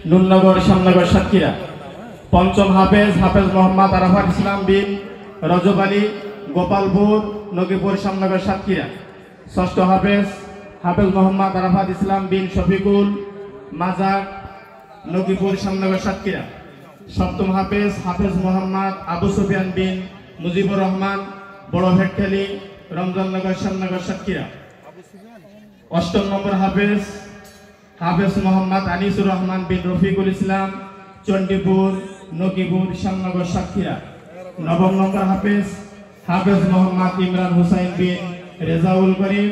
নুননগর শ্যামনগর সাতক্ষীরা। পঞ্চম হাফেজ হাফেজ মোহাম্মদ আরাফাত ইসলাম বিন রজব আলী গোপালপুর নকিপুর শ্যামনগর সাতক্ষীরা। ষষ্ঠ হাফেজ হাফেজ মোহাম্মদ আরাফাত ইসলাম বিন শফিকুল মাজার নকিপুর শ্যামনগর সাতক্ষীরা। সপ্তম হাফেজ হাফেজ মোহাম্মদ আবু সুফিয়ান বিন মুজিবুর রহমান বড় ভেটখালী রমজাননগর শ্যামনগর সাতক্ষীরা। অষ্টম নম্বর হাফেজ হাফেজ মোহাম্মদ আনিসুর রহমান বিন রফিকুল ইসলাম চণ্ডীপুর নকিপুর শ্যামনগর সাতক্ষীরা। নবম নম্বর হাফেজ হাফেজ মোহাম্মদ ইমরান হুসাইন বিন রেজাউল করিম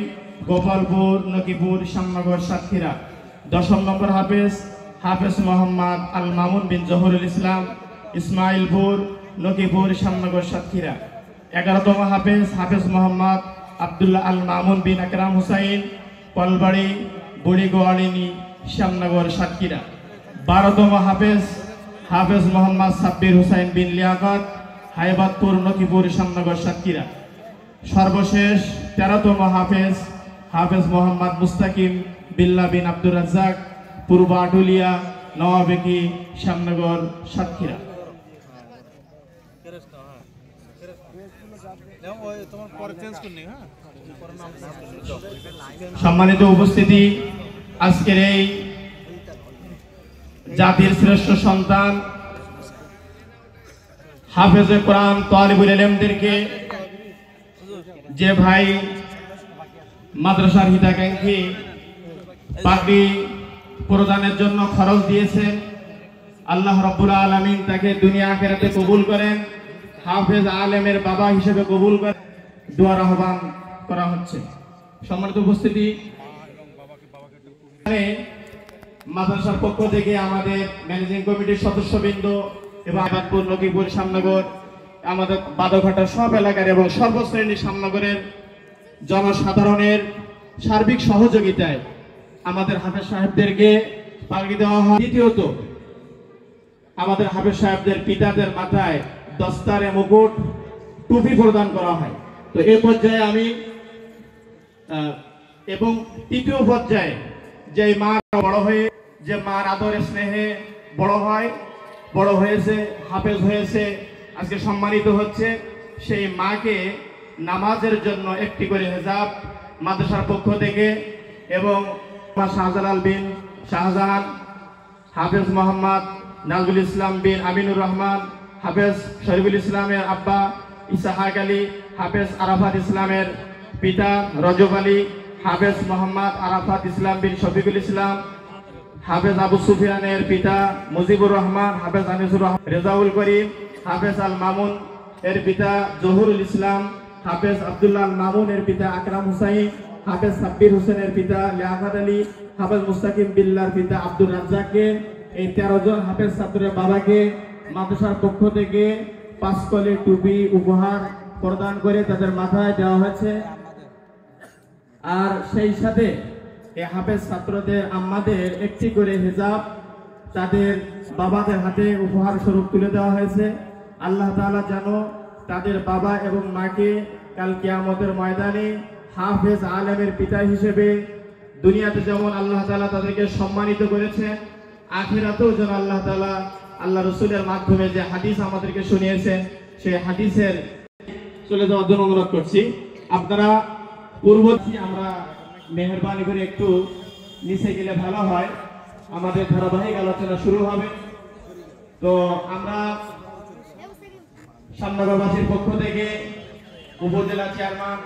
গোপালপুর নকিপুর শ্যামনগর সাতক্ষীরা। দশম নম্বর হাফেজ হাফেজ মোহাম্মদ আল মামুন বিন জহুরুল ইসলাম ইসমাইলপুর নকিপুর শ্যামনগর সাতক্ষীরা। 11তম হাফেজ হাফেজ মোহাম্মদ আব্দুল্লাহ আল মামুন বিন আকরাম হুসাইন কলবাড়ি বুড়িগোয়ালিনী শ্যামনগর সাতক্ষীরা। 12তম হাফেজ হাফেজ মোহাম্মদ সাব্বির হুসাইন বিন লিয়াকত হায়বাদপুর নকিপুর শ্যামনগর সাতক্ষীরা। সর্বশেষ 13তম হাফেজ হাফেজ মোহাম্মদ মুস্তাকিম বিল্লাহ বিন আব্দুর রাজ্জাক পূর্ব আটুলিয়া নওয়াবেকি শ্যামনগর সাতক্ষীরা। সম্মানিত উপস্থিতি, আজকের এই জাতির শ্রেষ্ঠ সন্তান হাফেজে কোরআন তালিবুল ইলমদেরকে যে ভাই মাদ্রাসার হিতাকাঙ্ক্ষী পাগড়ি প্রদানের জন্য খরচ দিয়েছেন, আল্লাহ রাব্বুল আলামিন তাকে দুনিয়া আখিরাতে কবুল করেন, হাফেজ আলেমের বাবা হিসেবে কবুল করেন। দোয়ার আহ্বান করা হচ্ছে। সম্মানিত উপস্থিতি, মাদ্রাসার পক্ষ থেকে আমাদের ম্যানেজিং কমিটির সদস্যবৃন্দ এবং আবাদপুর নকিপুর শ্যামনগর আমাদের বাদঘাটা সব এলাকার এবং সর্বশ্রেণীর শ্যামনগরের জনসাধারণের সার্বিক সহযোগিতায় আমাদের হাফেজ সাহেবদেরকে পাগড়ি দেওয়া হয়। দ্বিতীয়ত, আমাদের হাফেজ সাহেবদের পিতাদের মাথায় দস্তারে মুকুট টুপি প্রদান করা হয়। তো এই পর্যায়ে আমি এবং তৃতীয় পর্যায়ে যে মা বড় হয়ে যে মার আদরে স্নেহে বড় হয়েছে হাফেজ হয়েছে আজকে সম্মানিত হচ্ছে, সেই মাকে নামাজের জন্য একটি করে হেজাব মাদ্রাসার পক্ষ থেকে এবং শাহজালাল বিন শাহজাহান হাফেজ মোহাম্মদ নাজুল ইসলাম বিন আমিনুর রহমান হাফেজ শরীফুল ইসলামের আব্বা ইসাহাক আলী হাফেজ আরাফাত ইসলামের পিতা রজব আলী হাফেজ মোহাম্মদ আরাফাত ইসলাম বিন শফিকুল ইসলাম হাফেজ আবু সুফিয়ানের পিতা মুজিবুর রহমান হাফেজ আনিসুর রহমান রেজাউল করিম হাফেজ আল মামুন এর পিতা জহুরুল ইসলাম হাফেজ আব্দুল্লাহ আল মামুন এর পিতা আকরাম হুসাইন হাফেজ সাব্বির হোসেনের পিতা লিয়াকত আলী হাফেজ মুস্তাকিম বিল্লাহর পিতা আব্দুর রাজ্জাককে এই 13 জন হাফেজ ছাত্রের বাবাকে মাদ্রাসার পক্ষ থেকে 5 কলি টুপি উপহার প্রদান করে তাদের মাথায় দেওয়া হয়েছে। আর সেই সাথে এই হাফেজ ছাত্রদের আম্মাদের একটি করে হিজাব তাদের বাবাদের হাতে উপহার স্বরূপ তুলে দেওয়া হয়েছে। আল্লাহ তাআলা যেন তাদের বাবা এবং মাকে কাল কিয়ামতের ময়দানে হাফেজ আলেমের পিতা হিসেবে দুনিয়াতে যেমন আল্লাহ তাআলা তাদেরকে সম্মানিত করেছেন, আখিরাতেও যেন আল্লাহ তাআলা আল্লাহ রাসূলের মাধ্যমে যে হাদিস আমাদেরকে শুনিয়েছেন সেই হাদিসের চলে যাওয়ার জন্য অনুরোধ করছি। আপনারা পূর্ববর্তী আমরা মেহেরবানি করে একটু নিচে গেলে ভালো হয়, আমাদের ধারাবাহিক আলোচনা শুরু হবে। তো আমরা শ্যামনগরবাসীর পক্ষ থেকে উপজেলা চেয়ারম্যান